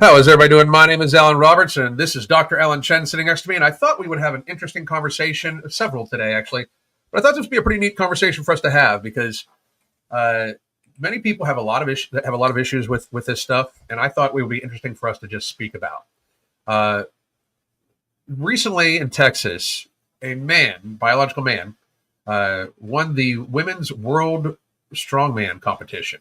How is everybody doing? My name is Alan Roberts, and this is Dr. Alan Chen sitting next to me. And I thought we would have an interesting conversation, several today actually, but I thought this would be a pretty neat conversation for us to have because many people have a lot of issues with this stuff, and I thought it would be interesting for us to just speak about. Recently in Texas, a biological man, won the Women's World Strongman competition.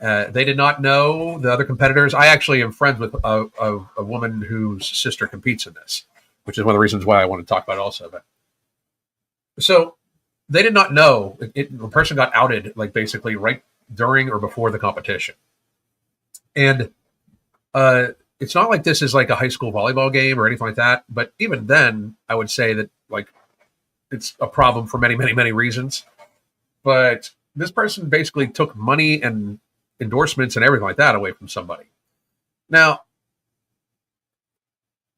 They did not know the other competitors. I actually am friends with a woman whose sister competes in this, which is one of the reasons why I want to talk about it also. But so they did not know. The person got outed like basically right during or before the competition. And it's not like this is like a high school volleyball game or anything like that. But even then, I would say that like it's a problem for many, many, many reasons. But this person basically took money and endorsements and everything like that away from somebody. Now,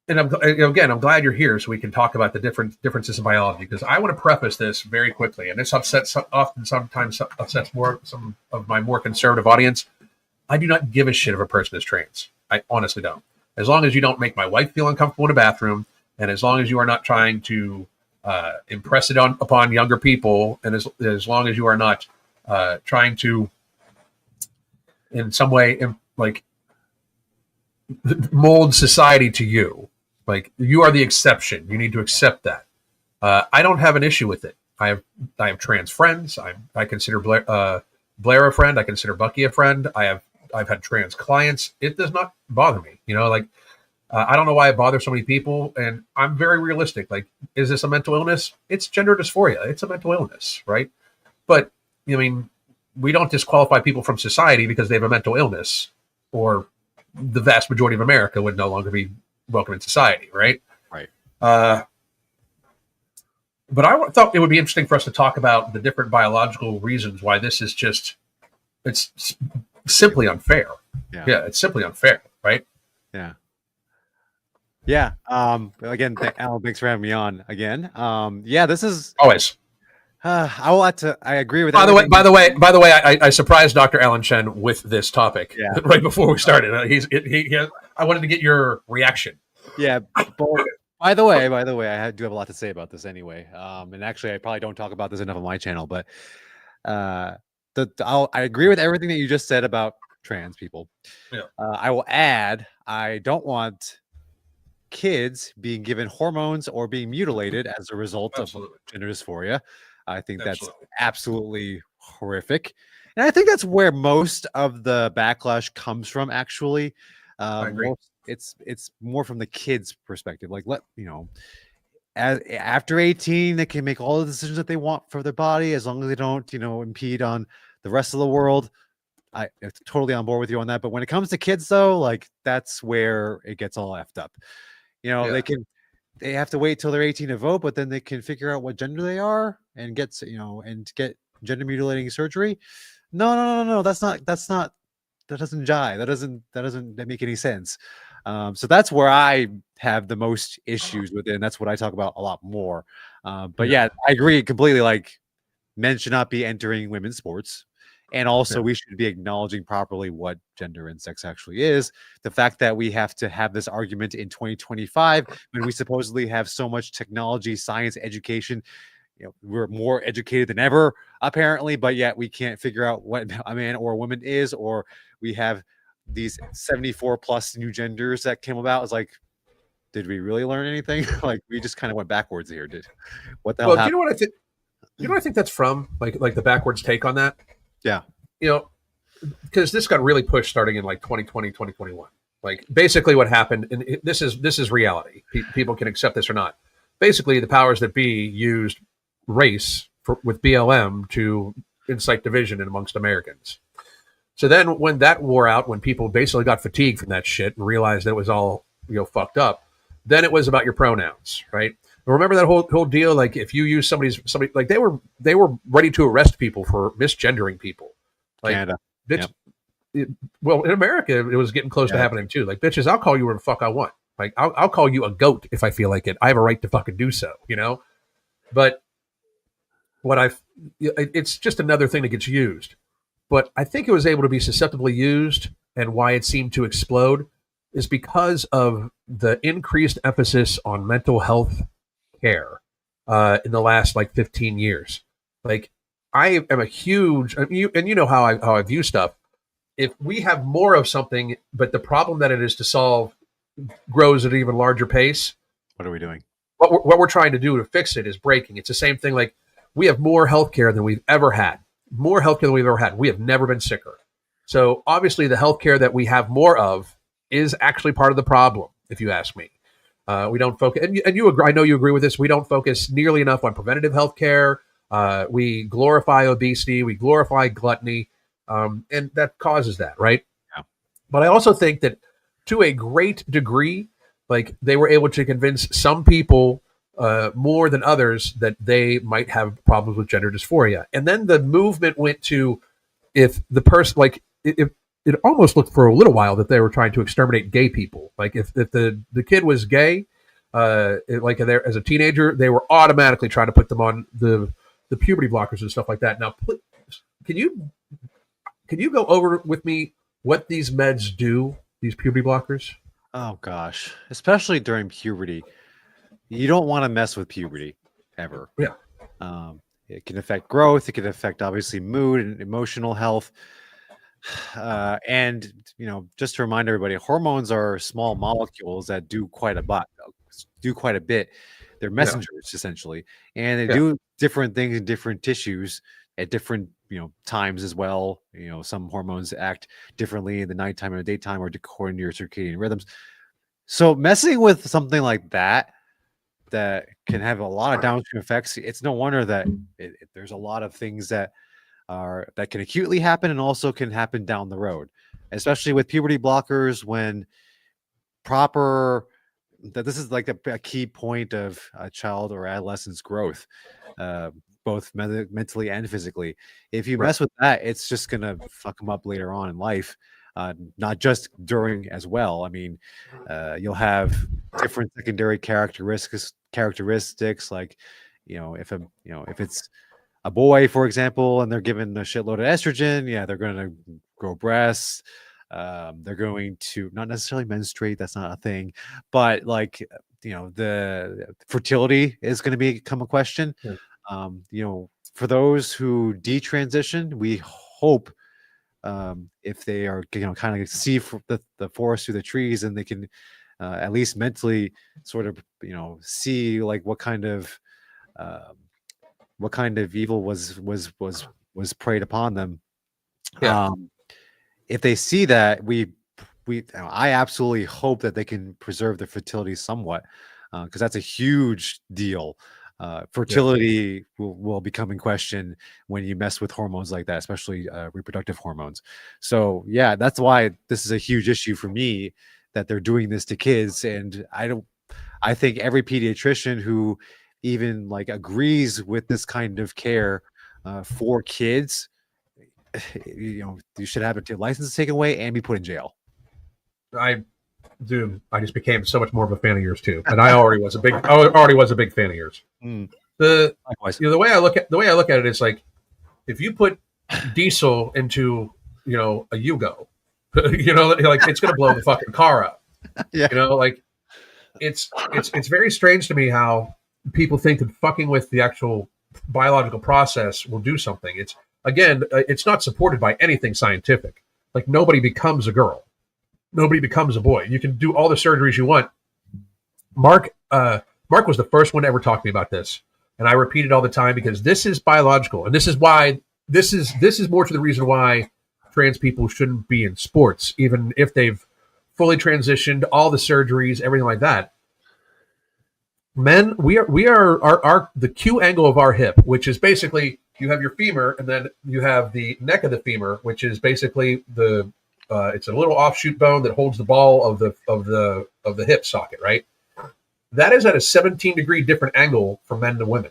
and I'm glad you're here so we can talk about the differences in biology, because I want to preface this very quickly, and this sometimes upsets some of my more conservative audience. I do not give a shit if a person is trans. I honestly don't. As long as you don't make my wife feel uncomfortable in a bathroom, and as long as you are not trying to impress it upon younger people, and as long as you are not trying to in some way like mold society to you. Like, you are the exception. You need to accept that. I don't have an issue with it. I have trans friends. I consider Blair a friend. I consider Bucky a friend. I've had trans clients. It does not bother me. I don't know why it bothers so many people, and I'm very realistic. Like, is this a mental illness? It's gender dysphoria. It's a mental illness, right? But we don't disqualify people from society because they have a mental illness, or the vast majority of America would no longer be welcome in society, right? Right. But I thought it would be interesting for us to talk about the different biological reasons why this is it's simply unfair. Yeah, it's simply unfair, right? Yeah. Yeah. Again, Alan, thanks for having me on again. This is always. I agree with. By the way, I surprised Dr. Alan Chen with this topic right before we started. I wanted to get your reaction. Yeah. By the way, I do have a lot to say about this anyway. And actually, I probably don't talk about this enough on my channel, but I agree with everything that you just said about trans people. Yeah. I will add, I don't want kids being given hormones or being mutilated as a result of gender dysphoria. I think that's absolutely horrific. And I think that's where most of the backlash comes from, actually. I agree. It's more from the kids' perspective. Like, after 18, they can make all the decisions that they want for their body, as long as they don't, impede on the rest of the world. I'm totally on board with you on that. But when it comes to kids, though, like, that's where it gets all effed up. They have to wait till they're 18 to vote, but then they can figure out what gender they are and get gender mutilating surgery. No. That doesn't jive. That doesn't make any sense. So that's where I have the most issues with it, and that's what I talk about a lot more. But yeah, I agree completely. Like, men should not be entering women's sports. And also, we should be acknowledging properly what gender and sex actually is. The fact that we have to have this argument in 2025 when we supposedly have so much technology, science, education, we're more educated than ever, apparently, but yet we can't figure out what a man or a woman is, or we have these 74 plus new genders that came about. It's like, did we really learn anything? Like, we just kind of went backwards here. What the hell happened? Do you know what I think? You know what I think that's from? Like the backwards take on that? Yeah. Because this got really pushed starting in like 2020, 2021. Like, basically what happened, and this is reality. People can accept this or not. Basically, the powers that be used race with BLM to incite division amongst Americans. So then when that wore out, when people basically got fatigued from that shit and realized that it was all fucked up, then it was about your pronouns, right? Remember that whole deal? Like, if you use somebody, like, they were ready to arrest people for misgendering people. Like, Canada. Well, in America, it was getting close to happening too. Like, bitches, I'll call you whatever the fuck I want. Like, I'll call you a goat if I feel like it. I have a right to fucking do so, But it's just another thing that gets used. But I think it was able to be susceptibly used, and why it seemed to explode is because of the increased emphasis on mental health care in the last like 15 years. Like I am a huge, and you know how I view stuff. If we have more of something, but the problem that it is to solve grows at an even larger pace, What are we doing? what we're trying to do to fix it is breaking. It's the same thing. Like we have more healthcare than we've ever had, more healthcare than we've ever had. We have never been sicker. So obviously, the healthcare that we have more of is actually part of the problem, if you ask me. We don't focus, and you agree. I know you agree with this. We don't focus nearly enough on preventative healthcare. We glorify obesity, we glorify gluttony, and that causes that, right? Yeah. But I also think that to a great degree, like they were able to convince some people more than others that they might have problems with gender dysphoria, and then the movement went to if the person like if it almost looked for a little while that they were trying to exterminate gay people. Like if the kid was gay, like as a teenager, they were automatically trying to put them on the puberty blockers and stuff like that. Now, can you go over with me what these meds do? These puberty blockers? Oh gosh, especially during puberty, you don't want to mess with puberty ever. Yeah. It can affect growth. It can affect obviously mood and emotional health. And just to remind everybody, hormones are small molecules that do quite a bit. They're messengers essentially, and they do different things in different tissues at different times as well. Some hormones act differently in the nighttime and the daytime, or according to your circadian rhythms. So messing with something like that can have a lot of downstream effects. It's no wonder that there's a lot of things that can acutely happen and also can happen down the road, especially with puberty blockers when this is like a key point of a child or adolescent's growth, both mentally and physically. If you mess with that, it's just going to fuck them up later on in life, not just during as well. I mean, you'll have different secondary characteristics like, if it's a boy, for example, and they're given a shitload of estrogen, they're going to grow breasts. They're going to not necessarily menstruate. That's not a thing, but like, the fertility is going to become a question. For those who detransition, we hope, if they are, kind of see the forest through the trees, and they can at least mentally sort of, see like what kind of evil was preyed upon them. If they see that, I absolutely hope that they can preserve their fertility somewhat, because that's a huge deal. Fertility will become in question when you mess with hormones like that, especially reproductive hormones. So that's why this is a huge issue for me, that they're doing this to kids. And I think every pediatrician who even like agrees with this kind of care for kids, you should have a license taken away and be put in jail. I just became so much more of a fan of yours too, and I already was a big fan of yours. The way I look at it is like, if you put diesel into a Yugo, like it's gonna blow the fucking car up. Like it's very strange to me how people think that fucking with the actual biological process will do something. It's not supported by anything scientific. Like nobody becomes a girl. Nobody becomes a boy. You can do all the surgeries you want. Mark was the first one to ever talk to me about this, and I repeat it all the time because this is biological, and this is why this is more to the reason why trans people shouldn't be in sports, even if they've fully transitioned, all the surgeries, everything like that. Men, we are the Q angle of our hip, which is basically you have your femur, and then you have the neck of the femur, which is basically it's a little offshoot bone that holds the ball of the hip socket, right? That is at a 17-degree different angle for men and women.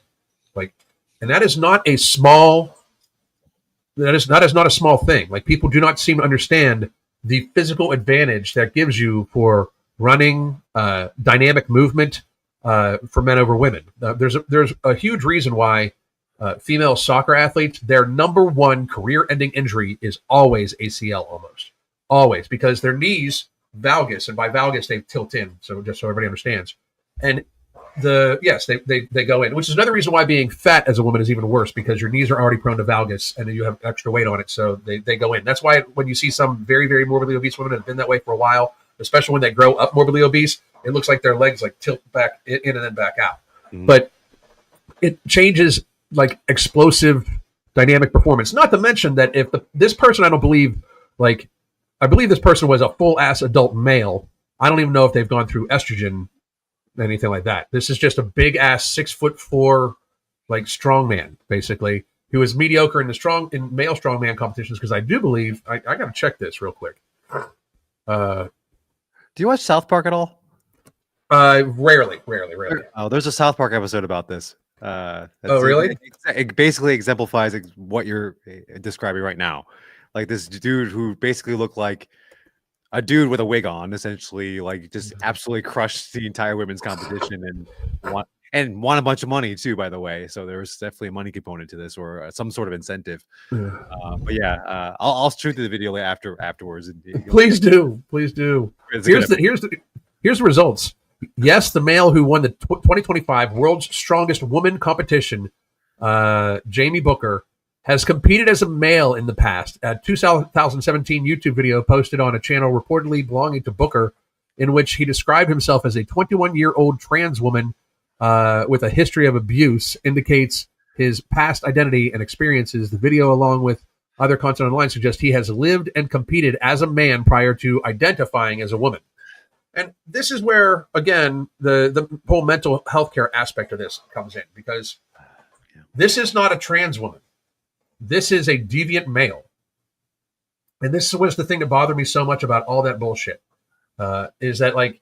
Like, and that is not a small thing. Like, people do not seem to understand the physical advantage that gives you for running, dynamic movement, for men over women. There's a huge reason why female soccer athletes, their number one career-ending injury is always ACL, almost. Always, because their knees valgus, and by valgus they tilt in. So just so everybody understands, and they go in, which is another reason why being fat as a woman is even worse, because your knees are already prone to valgus and then you have extra weight on it, so they go in. That's why when you see some very, very morbidly obese women that have been that way for a while, especially when they grow up morbidly obese, it looks like their legs like tilt back in and then back out. But it changes like explosive dynamic performance. Not to mention that if this person, I believe this person was a full ass adult male. I don't even know if they've gone through estrogen, anything like that. This is just a big ass 6'4" like strongman, basically, who is mediocre in male strongman competitions. Because I do believe I got to check this real quick. Do you watch South Park at all? Rarely. Oh, there's a South Park episode about this. Really? It basically exemplifies what you're describing right now. Like this dude who basically looked like a dude with a wig on, essentially, like just absolutely crushed the entire women's competition and won a bunch of money too, by the way. So there was definitely a money component to this, or some sort of incentive. But yeah, I'll shoot the video afterwards. And please do. Here's the results. Yes, the male who won the 2025 World's Strongest Woman competition, Jamie Booker, has competed as a male in the past. A 2017 YouTube video posted on a channel reportedly belonging to Booker, in which he described himself as a 21-year-old trans woman with a history of abuse, indicates his past identity and experiences. The video, along with other content online, suggests he has lived and competed as a man prior to identifying as a woman. And this is where, again, the whole mental health care aspect of this comes in, because this is not a trans woman. This is a deviant male. And this was the thing that bothered me so much about all that bullshit, is that, like,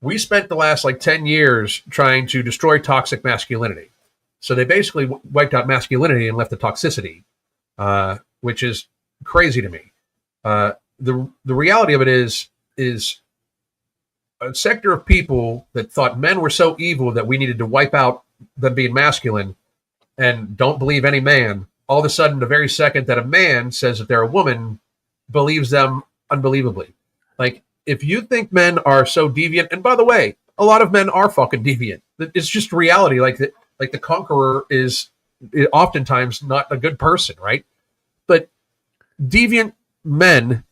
we spent the last, 10 years trying to destroy toxic masculinity. So they basically wiped out masculinity and left the toxicity, which is crazy to me. The reality of it is a sector of people that thought men were so evil that we needed to wipe out them being masculine and don't believe any man. All of a sudden, the very second that a man says that they're a woman, believes them unbelievably. Like, if you think men are so deviant, and by the way, a lot of men are fucking deviant. It's just reality. Like the conqueror is oftentimes not a good person, right? But deviant men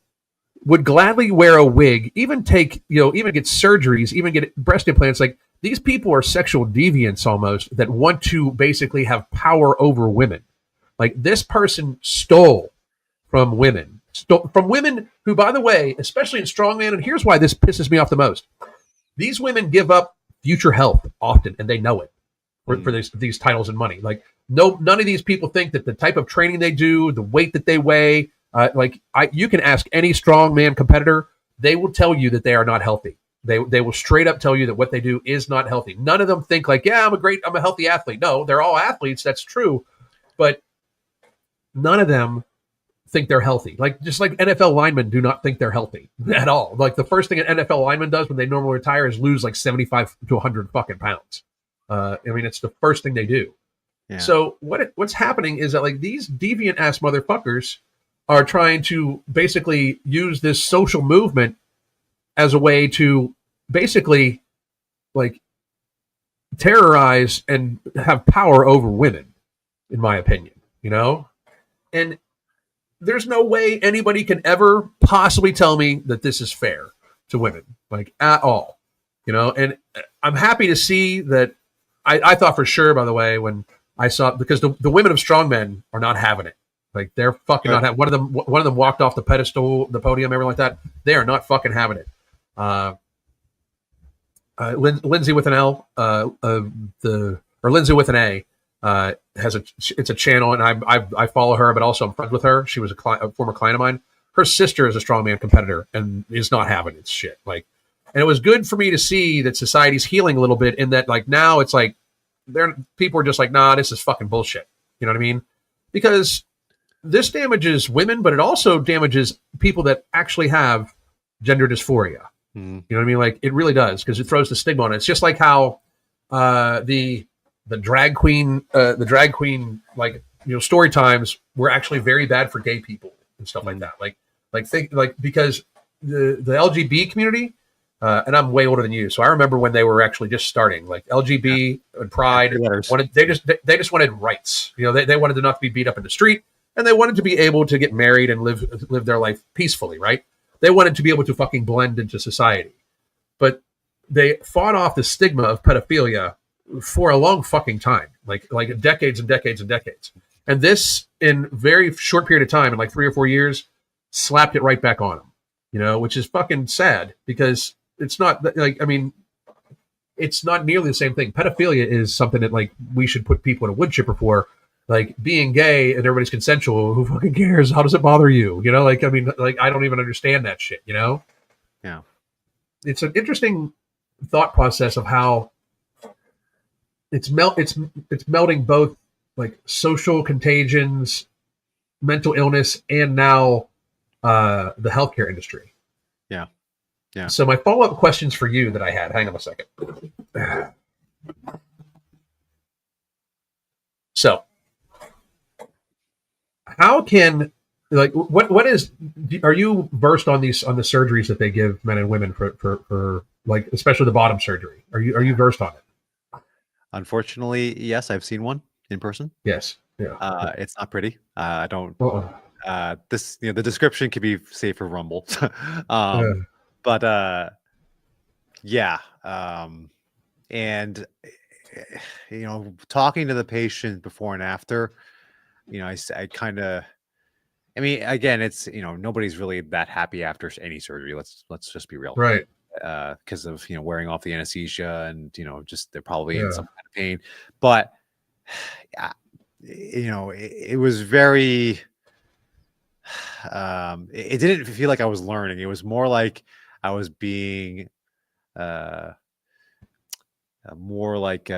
would gladly wear a wig, even get surgeries, even get breast implants. Like, these people are sexual deviants almost, that want to basically have power over women. Like, this person stole from women who, by the way, especially in strongman, and here's why this pisses me off the most. These women give up future health often, and they know it for these titles and money. Like, none of these people think that the type of training they do, the weight that they weigh, you can ask any strongman competitor, they will tell you that they are not healthy. They will straight up tell you that what they do is not healthy. None of them think like, yeah, I'm a healthy athlete. No, they're all athletes. That's true. But none of them think they're healthy. Like, just like NFL linemen do not think they're healthy at all. Like, the first thing an NFL lineman does when they normally retire is lose like 75 to 100 fucking pounds. It's the first thing they do. Yeah. So what's happening is that, like, these deviant ass motherfuckers are trying to basically use this social movement as a way to basically, like, terrorize and have power over women, in my opinion, And there's no way anybody can ever possibly tell me that this is fair to women, like, at all, And I'm happy to see that. I thought for sure, by the way, when I saw, because the women of strongmen are not having it. Like, they're fucking not having. One of them walked off the pedestal, the podium, everything like that. They are not fucking having it. Lindsay with an L, Lindsay with an A, it's a channel, and I follow her, but also I'm friends with her. She was a former client of mine. Her sister is a strongman competitor and is not having it shit. Like, and it was good for me to see that society's healing a little bit, in that, like, now it's like people are just like, nah, this is fucking bullshit. You know what I mean? Because this damages women, but it also damages people that actually have gender dysphoria. You know what I mean? Like, it really does, because it throws the stigma on it. It's just like how the drag queen, story times were actually very bad for gay people and stuff like that. Because the LGB community, and I'm way older than you, so I remember when they were actually just starting, like LGB and Pride. They just wanted rights. They wanted to not be beat up in the street, and they wanted to be able to get married and live their life peacefully, right? They wanted to be able to fucking blend into society, but they fought off the stigma of pedophilia for a long fucking time, like decades and decades and decades. And this, in very short period of time, in like 3 or 4 years, slapped it right back on them, which is fucking sad because it's not it's not nearly the same thing. Pedophilia is something that like we should put people in a wood chipper for. Like being gay and everybody's consensual. Who fucking cares? How does it bother you? I don't even understand that shit. Yeah. It's an interesting thought process of how it's melding both like social contagions, mental illness, and now the healthcare industry. Yeah. So my follow-up questions for you that I had. Hang on a second. So, how can what is? Are you versed on the surgeries that they give men and women for like especially the bottom surgery? Are you versed on it? Unfortunately, yes, I've seen one in person. Yes. Yeah. It's not pretty. I don't. This the description could be safe for Rumble. But yeah. And talking to the patient before and after, I kind of. I mean, again, it's nobody's really that happy after any surgery. Let's just be real, right? Because of wearing off the anesthesia and just they're probably in some kind of pain. But it was very. It didn't feel like I was learning. It was more like I was being, more like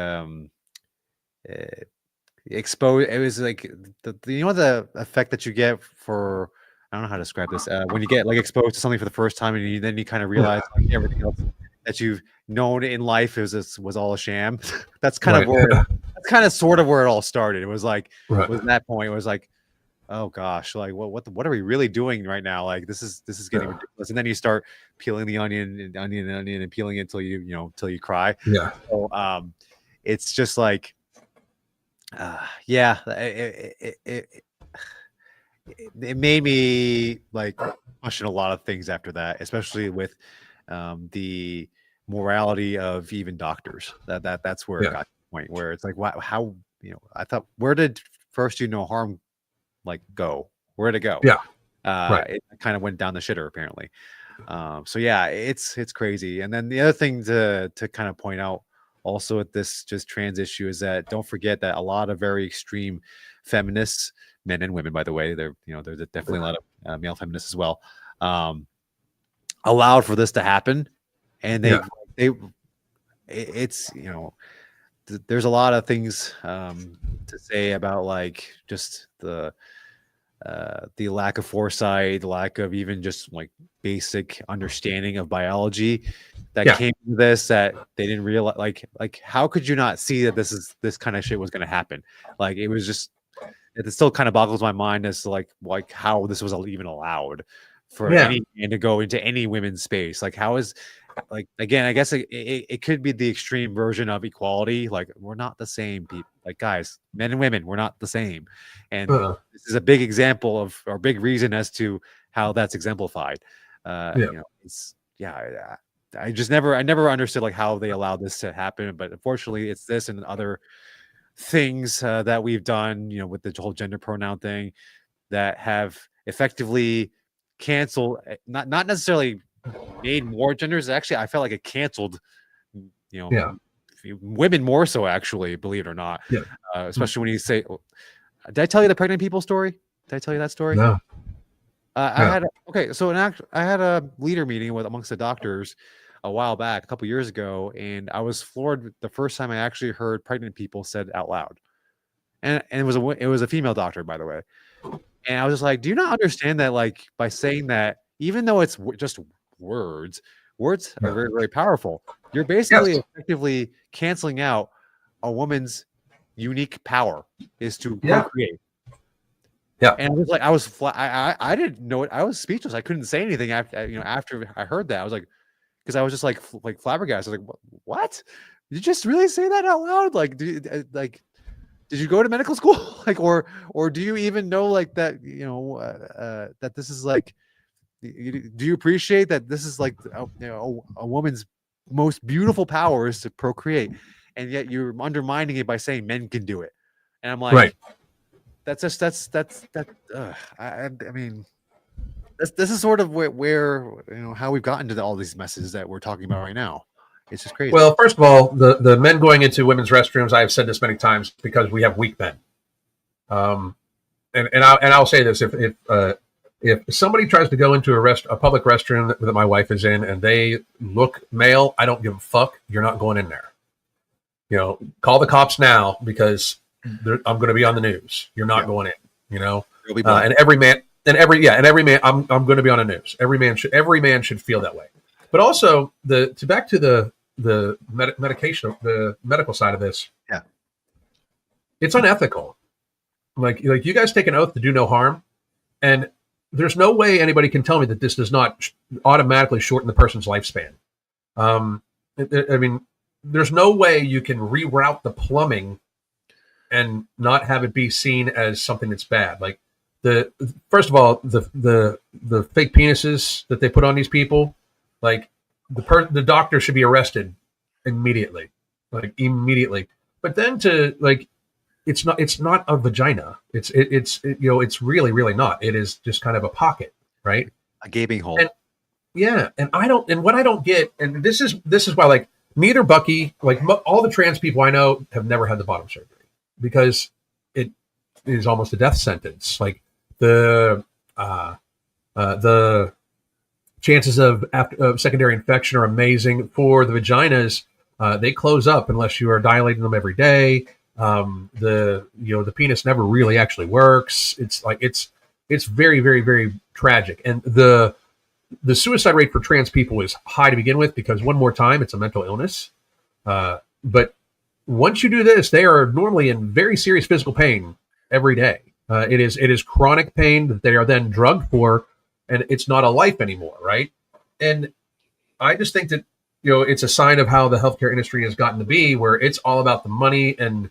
exposed. It was like the effect that you get for, I don't know how to describe this, when you get like exposed to something for the first time and then you kind of realize like everything else that you've known in life was all a sham. That's kind of where that's kind of sort of where it all started. It was like was that point it was like, oh gosh, like what are we really doing right now? Like this is getting ridiculous. And then you start peeling the onion and peeling it till you cry. Yeah. So it's just like it made me like question a lot of things after that, especially with the morality of even doctors. That's where it got to the point where it's like, how I thought, where did first do no harm like go? Where'd it go? It kind of went down the shitter apparently. So yeah, it's crazy. And then the other thing to kind of point out also with this just trans issue is that don't forget that a lot of very extreme feminists, men and women, by the way, there's definitely a lot of male feminists as well, allowed for this to happen. And it's there's a lot of things to say about like just the lack of foresight, the lack of even just like basic understanding of biology that came to this, that they didn't realize. Like how could you not see that this kind of shit was going to happen? Like it was just, it still kind of boggles my mind as to like how this was even allowed for any man to go into any women's space. Like how is, like, again, I guess it could be the extreme version of equality. Like we're not the same people. Like guys, men and women, we're not the same. And this is a big example of, or big reason as to how that's exemplified. I never understood like how they allowed this to happen. But unfortunately, it's this and other things that we've done, with the whole gender pronoun thing, that have effectively canceled, not necessarily made more genders. Actually, I felt like it canceled, women more so, actually, believe it or not. Especially when you say, did I tell you the pregnant people story? Did I tell you that story? No. I had a leader meeting amongst the doctors a while back, a couple years ago, and I was floored the first time I actually heard pregnant people said out loud, and it was a female doctor, by the way. And I was just like, do you not understand that, like, by saying that, even though it's just words are very, very powerful. You're basically effectively canceling out a woman's unique power is to procreate. Yeah. And I was like, I was I didn't know it. I was speechless. I couldn't say anything after, after I heard that. I was like, because I was just like flabbergasted. I was like, what? Did you just really say that out loud? Like, did you go to medical school? Like, or do you even know like that? That this is like, do you appreciate that this is like a woman's most beautiful power is to procreate, and yet you're undermining it by saying men can do it? And I'm like, Right. that's just that. I mean, this is sort of where how we've gotten to all these messes that we're talking about right now. It's just crazy. Well, first of all, the men going into women's restrooms, I have said this many times, because we have weak men. And I'll say this: if somebody tries to go into a public restroom that my wife is in and they look male, I don't give a fuck. You're not going in there. Call the cops now, because I'm going to be on the news. You're not going in. And every man, I'm going to be on the news. Every man should feel that way. But also back to the medication, the medical side of this. Yeah, it's unethical. Like you guys take an oath to do no harm, and there's no way anybody can tell me that this does not automatically shorten the person's lifespan. I mean, there's no way you can reroute the plumbing and not have it be seen as something that's bad. Like first of all, the fake penises that they put on these people, like the doctor should be arrested immediately, But then it's not a vagina. It's really, really not. It is just kind of a pocket, right? A gaping hole. And what I don't get, and this is why, like, neither Bucky, like all the trans people I know, have never had the bottom surgery, because it is almost a death sentence. Like the chances of secondary infection are amazing. For the vaginas, they close up unless you are dilating them every day. The penis never really actually works. It's very, very, very tragic. And the suicide rate for trans people is high to begin with, because one more time, it's a mental illness. But once you do this, they are normally in very serious physical pain every day. It is chronic pain that they are then drugged for, and it's not a life anymore, right? And I just think that it's a sign of how the healthcare industry has gotten to be, where it's all about the money and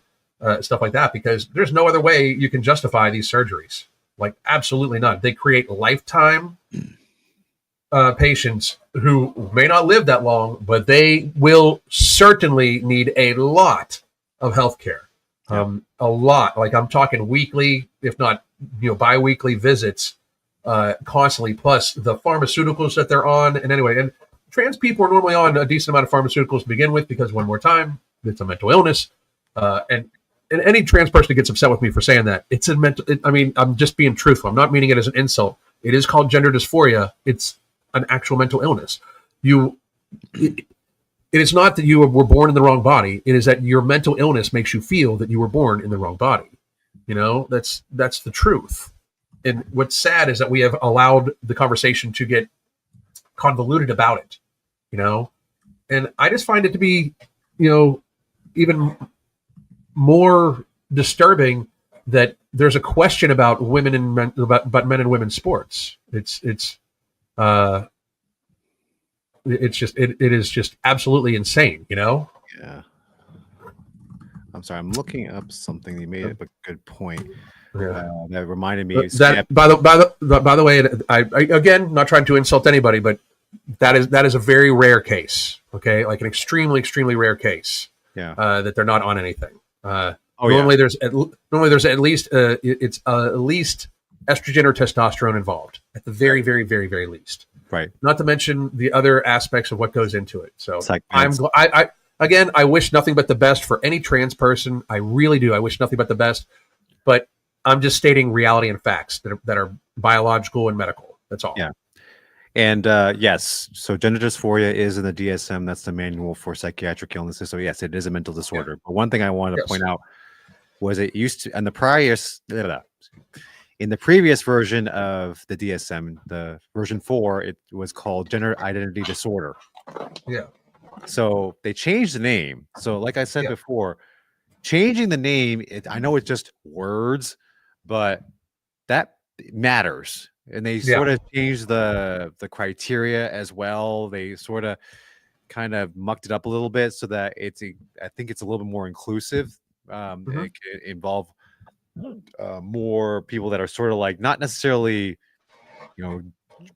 stuff like that, because there's no other way you can justify these surgeries. Like, absolutely not. They create lifetime patients who may not live that long, but they will certainly need a lot of healthcare. A lot. Like, I'm talking weekly, if not bi-weekly visits, constantly, plus the pharmaceuticals that they're on. And anyway, and trans people are normally on a decent amount of pharmaceuticals to begin with, because one more time, it's a mental illness. And any trans person that gets upset with me for saying that, it's a mental. I'm just being truthful. I'm not meaning it as an insult. It is called gender dysphoria. It's an actual mental illness. It is not that you were born in the wrong body. It is that your mental illness makes you feel that you were born in the wrong body. That's the truth. And what's sad is that we have allowed the conversation to get convoluted about it. And I just find it to be, even more disturbing that there's a question about women and men, about men and women's sports. It is just absolutely insane, Yeah. I'm sorry. I'm looking up something. You made a good point. Yeah. That reminded me. By the way, I again, not trying to insult anybody, but that is a very rare case. Okay, like an extremely, extremely rare case. Yeah. That they're not on anything. Normally there's at least it's at least estrogen or testosterone involved, at the very, very, very, very least. Right. Not to mention the other aspects of what goes into it. So Like, I wish nothing but the best for any trans person. I really do. I wish nothing but the best. But I'm just stating reality and facts that are biological and medical. That's all. Yeah. And yes, so gender dysphoria is in the DSM. That's the manual for psychiatric illnesses. So yes, it is a mental disorder. Yeah. But one thing I wanted to point out was it used to, in the previous version of the DSM, the version 4, it was called gender identity disorder. Yeah. So they changed the name. So like I said before, changing the name, I know it's just words, but that matters. And they sort of changed the criteria as well. They sort of kind of mucked it up a little bit so that I think it's a little bit more inclusive. It can involve more people that are sort of like not necessarily,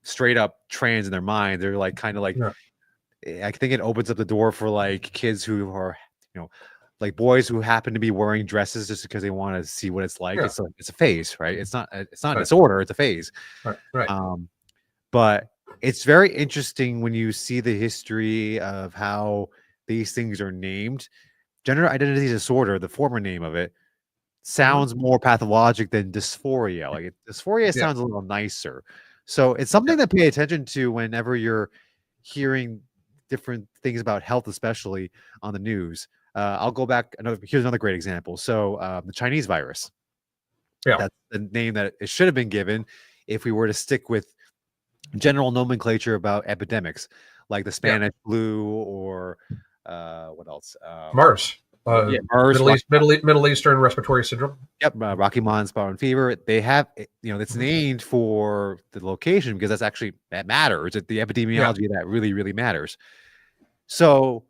straight up trans in their mind. They're like kind of like, I think it opens up the door for like kids who are, like boys who happen to be wearing dresses just because they want to see what it's like. It's a phase, right? It's not a disorder. It's a phase. Right. But it's very interesting when you see the history of how these things are named. Gender identity disorder, the former name of it, sounds more pathologic than dysphoria. Like dysphoria sounds a little nicer. So it's something to pay attention to whenever you're hearing different things about health, especially on the news. I'll go back. Here's another great example. So the Chinese virus. That's the name that it should have been given if we were to stick with general nomenclature about epidemics, like the Spanish flu or what else? MERS. MERS, Middle Eastern respiratory syndrome. Yep, Rocky Mountain spotted fever. They have, it's named for the location because that matters. The epidemiology of that really, really matters. So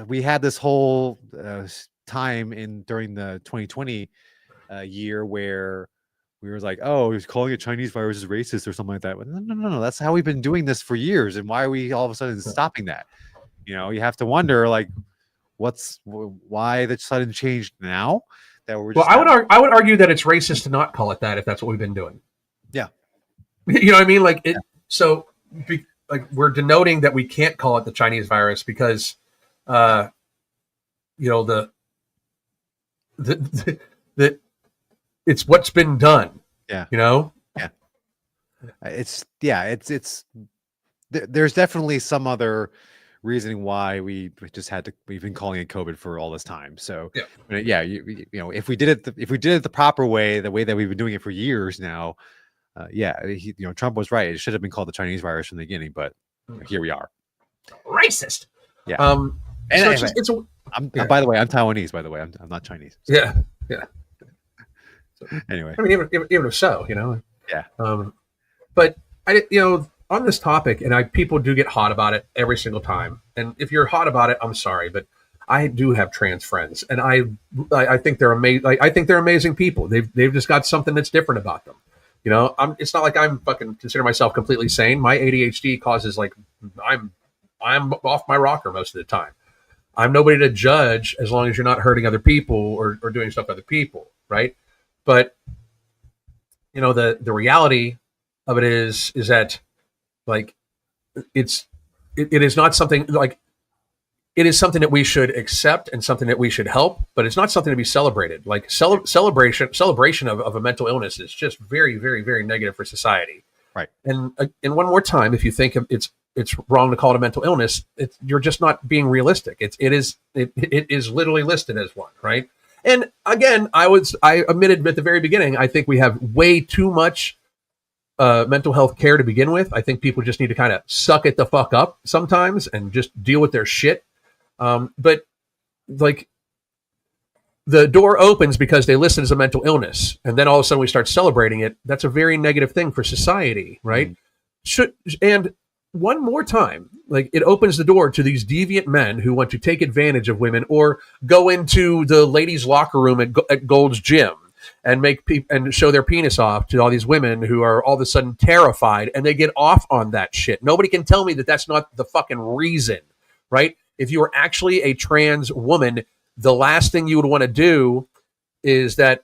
we had this whole time during the 2020 year where we were like, oh, he's calling it Chinese virus is racist or something like that. But no. That's how we've been doing this for years. And why are we all of a sudden stopping that? You have to wonder, like, why the sudden change now that we're just I would argue that it's racist to not call it that if that's what we've been doing. Yeah. You know what I mean? Like so we're denoting that we can't call it the Chinese virus because the it's what's been done. Yeah. Yeah. It's there's definitely some other reasoning why we've been calling it COVID for all this time. So if we did it the proper way, the way that we've been doing it for years now, Trump was right. It should have been called the Chinese virus from the beginning, but here we are. Racist. Yeah. So by the way, I'm Taiwanese. By the way, I'm not Chinese. So. Yeah. So, anyway, I mean, even if so, Yeah. But on this topic, and people do get hot about it every single time. And if you're hot about it, I'm sorry, but I do have trans friends, and I think they're amazing. I think they're amazing people. They've just got something that's different about them. It's not like I'm fucking consider myself completely sane. My ADHD causes I'm off my rocker most of the time. I'm nobody to judge as long as you're not hurting other people or doing stuff to other people, right? But the reality of it is that like it is not something like it is something that we should accept and something that we should help, but it's not something to be celebrated. Like celebration of a mental illness is just very, very, very negative for society. Right. And one more time, if you think it's wrong to call it a mental illness, you're just not being realistic. It is literally listed as one, right? And again, I admitted at the very beginning, I think we have way too much mental health care to begin with. I think people just need to kind of suck it the fuck up sometimes and just deal with their shit. But like the door opens because they list it as a mental illness, and then all of a sudden we start celebrating it. That's a very negative thing for society, right? And one more time, like it opens the door to these deviant men who want to take advantage of women or go into the ladies' locker room at Gold's Gym and and show their penis off to all these women who are all of a sudden terrified, and they get off on that shit. Nobody can tell me that that's not the fucking reason, right? If you are actually a trans woman, the last thing you would want to do is the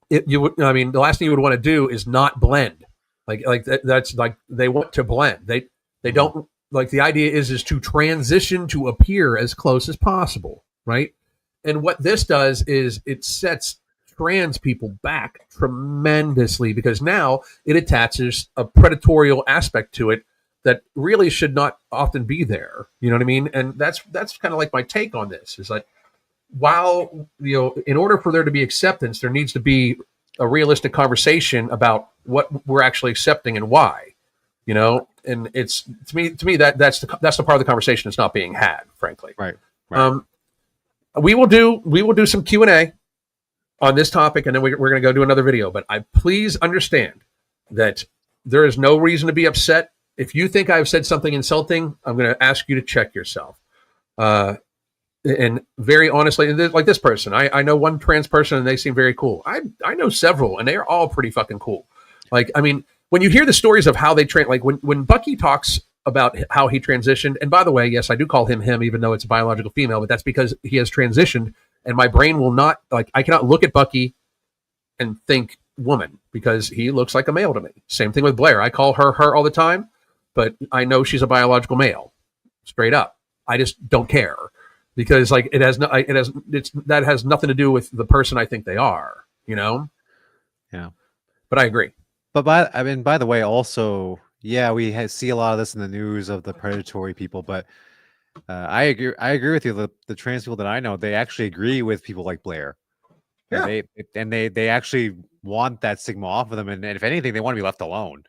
last thing you would want to do is not blend. That's like they want to blend. They don't like the idea is to transition to appear as close as possible, right? And what this does is it sets trans people back tremendously because now it attaches a predatorial aspect to it that really should not often be there. You know what I mean? And that's kind of like my take on this is like, while, in order for there to be acceptance, there needs to be a realistic conversation about what we're actually accepting and why, and it's to me that's the part of the conversation that's not being had, frankly. Right. We will do some Q&A on this topic, and then we're going to go do another video. But I please understand that there is no reason to be upset. If you think I've said something insulting, I'm going to ask you to check yourself. And very honestly, like this person, I know one trans person and they seem very cool. I know several and they are all pretty fucking cool. Like, I mean, when you hear the stories of how they train, like when Bucky talks about how he transitioned, and by the way, yes, I do call him, even though it's a biological female, but that's because he has transitioned and my brain will not, like, I cannot look at Bucky and think woman because he looks like a male to me. Same thing with Blair. I call her all the time, but I know she's a biological male, straight up. I just don't care because like that has nothing to do with the person I think they are, you know? Yeah. But I agree. But by the way, also, yeah, we see a lot of this in the news of the predatory people, but I agree with you. The trans people that I know, they actually agree with people like Blair. Yeah. They actually want that stigma off of them, and if anything, they want to be left alone.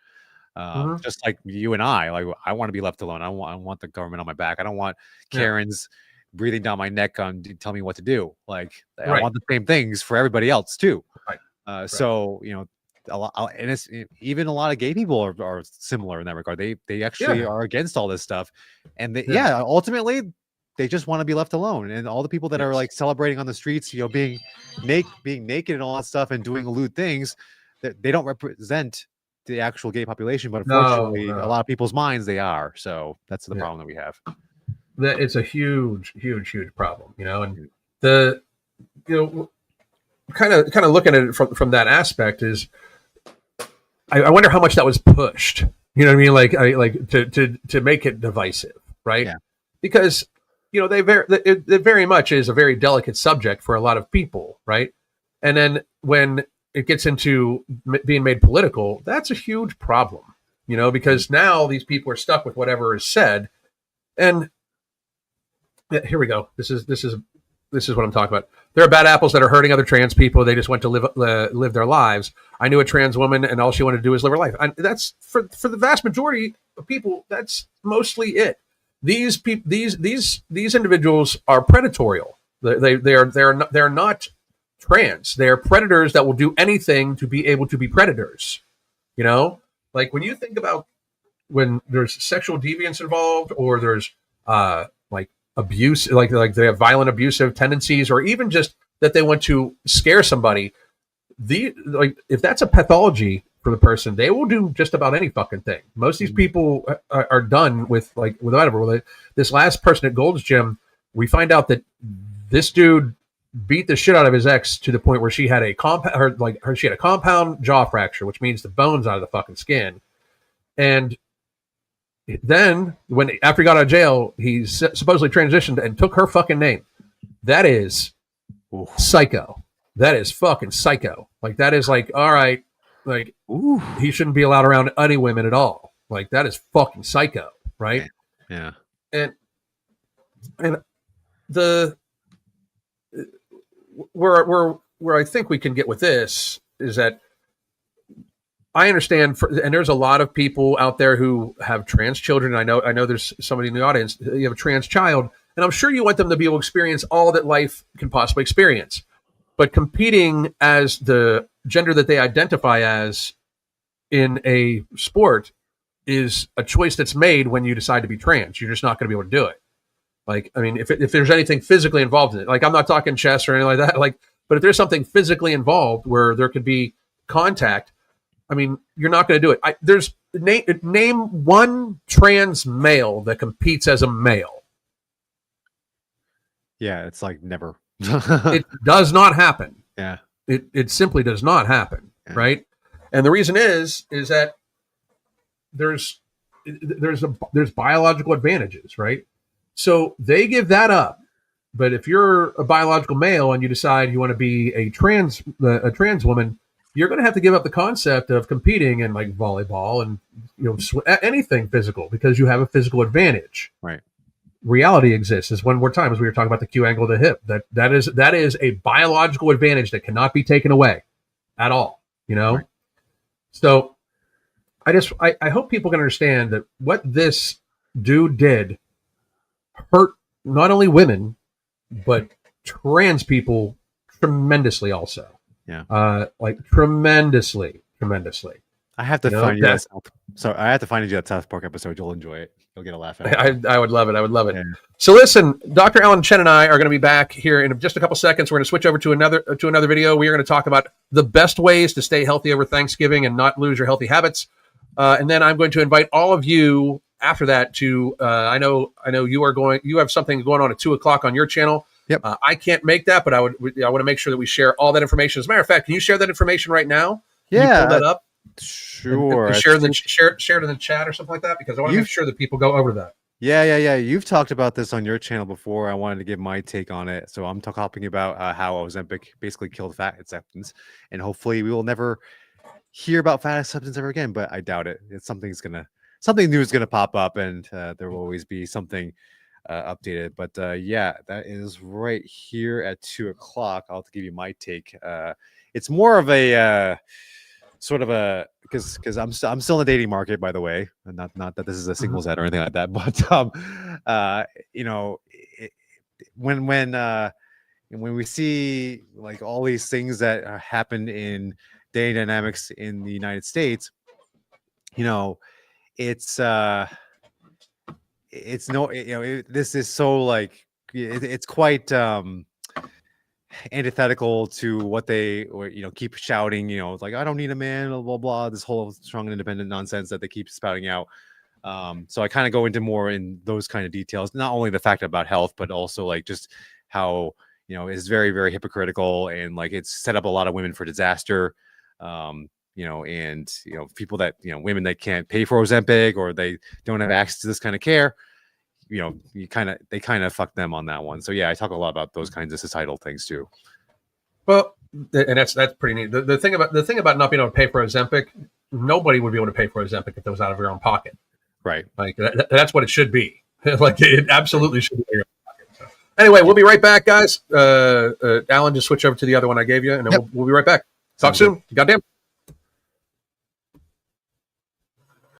Just like you and I want to be left alone. I want the government on my back. I don't want Karens breathing down my neck on tell me what to do. Like I want the same things for everybody else too. Right. So you know, and it's even a lot of gay people are similar in that regard. They actually are against all this stuff, and ultimately they just want to be left alone. And all the people that are like celebrating on the streets, you know, being naked and all that stuff and doing lewd things, that they don't represent the actual gay population, but unfortunately, a lot of people's minds they are. So that's the problem that we have. That it's a huge problem, you know, and the kind of looking at it from that aspect is, I wonder how much that was pushed. You know what I mean? Like to make it divisive, right? Yeah. Because you know it very much is a very delicate subject for a lot of people, right? And then when it gets into being made political, that's a huge problem, you know, because now these people are stuck with whatever is said. And here we go. This is what I'm talking about. There are bad apples that are hurting other trans people. They just want to live their lives. I knew a trans woman, and all she wanted to do is live her life. That's for the vast majority of people. That's mostly it. These individuals are predatorial. They're not trans. They're predators that will do anything to be able to be predators. You know, like when you think about when there's sexual deviance involved, or there's like abuse, like they have violent abusive tendencies, or even just that they want to scare somebody. If that's a pathology for the person, they will do just about any fucking thing. Most of these people are done with whatever. This last person at Gold's Gym, we find out that this dude beat the shit out of his ex to the point where she had a compound jaw fracture, which means the bones out of the fucking skin. And then after he got out of jail, he supposedly transitioned and took her fucking name. That is psycho. That is fucking psycho. Like that is like, all right, like he shouldn't be allowed around any women at all. Like that is fucking psycho, right? Yeah. And the where I think we can get with this is that I understand, and there's a lot of people out there who have trans children. I know there's somebody in the audience. You have a trans child, and I'm sure you want them to be able to experience all that life can possibly experience. But competing as the gender that they identify as in a sport is a choice that's made when you decide to be trans. You're just not going to be able to do it. Like, I mean, if there's anything physically involved in it, like I'm not talking chess or anything like that. Like, but if there's something physically involved where there could be contact, I mean, you're not going to do it. Name one trans male that competes as a male. Yeah, it's like never. It does not happen. Yeah. It simply does not happen, right? And the reason is that there's biological advantages, right? So they give that up. But if you're a biological male and you decide you want to be a trans woman, you're going to have to give up the concept of competing in like volleyball and anything physical because you have a physical advantage. Right. Reality exists. As one more time, as we were talking about the Q angle of the hip, that is a biological advantage that cannot be taken away at all. You know. Right. So I hope people can understand that what this dude did hurt not only women but trans people tremendously also. like tremendously. I have to You know, find you that I have to find you that South Park episode. You'll enjoy it. You'll get a laugh out of it. I would love it. I would love it. Yeah. So listen, Dr. Alan Chen and I are going to be back here in just a couple seconds. We're going to switch over to another video. We are going to talk about the best ways to stay healthy over Thanksgiving and not lose your healthy habits. And then I'm going to invite all of you after that to I know you have something going on at 2:00 on your channel. Yep. I can't make that, but I want to make sure that we share all that information. As a matter of fact, can you share that information right now? Can you pull that up? Sure. And share it in the chat or something like that, because I want to make sure that people go over to that. Yeah. You've talked about this on your channel before. I wanted to give my take on it. So I'm talking about how Ozempic basically killed fat acceptance, and hopefully we will never hear about fat acceptance ever again. But I doubt it. Something new is gonna pop up, and there will always be something updated. But yeah, that is right here at 2:00. I'll have to give you my take. It's more of a sort of a because I'm still in the dating market, by the way, and not that this is a singles ad or anything like that, but you know, when we see like all these things that happen in dating dynamics in the United States, you know, it's no, you know, this is so like it's quite antithetical to what they keep shouting, it's like, I don't need a man, blah blah blah, this whole strong and independent nonsense that they keep spouting out. So I kind of go into more in those kind of details, not only the fact about health, but also like just how it's very, very hypocritical, and like it's set up a lot of women for disaster. And people that women that can't pay for Ozempic, or they don't have access to this kind of care, they kind of fuck them on that one. So yeah, I talk a lot about those kinds of societal things too. Well, and that's pretty neat. The thing about not being able to pay for Ozempic, nobody would be able to pay for Ozempic if it was out of your own pocket. Right. Like that's what it should be. Like it absolutely should be in your own pocket. So, anyway, we'll be right back, guys. Alan, just switch over to the other one I gave you, and then we'll be right back. Talk soon. Goddamn.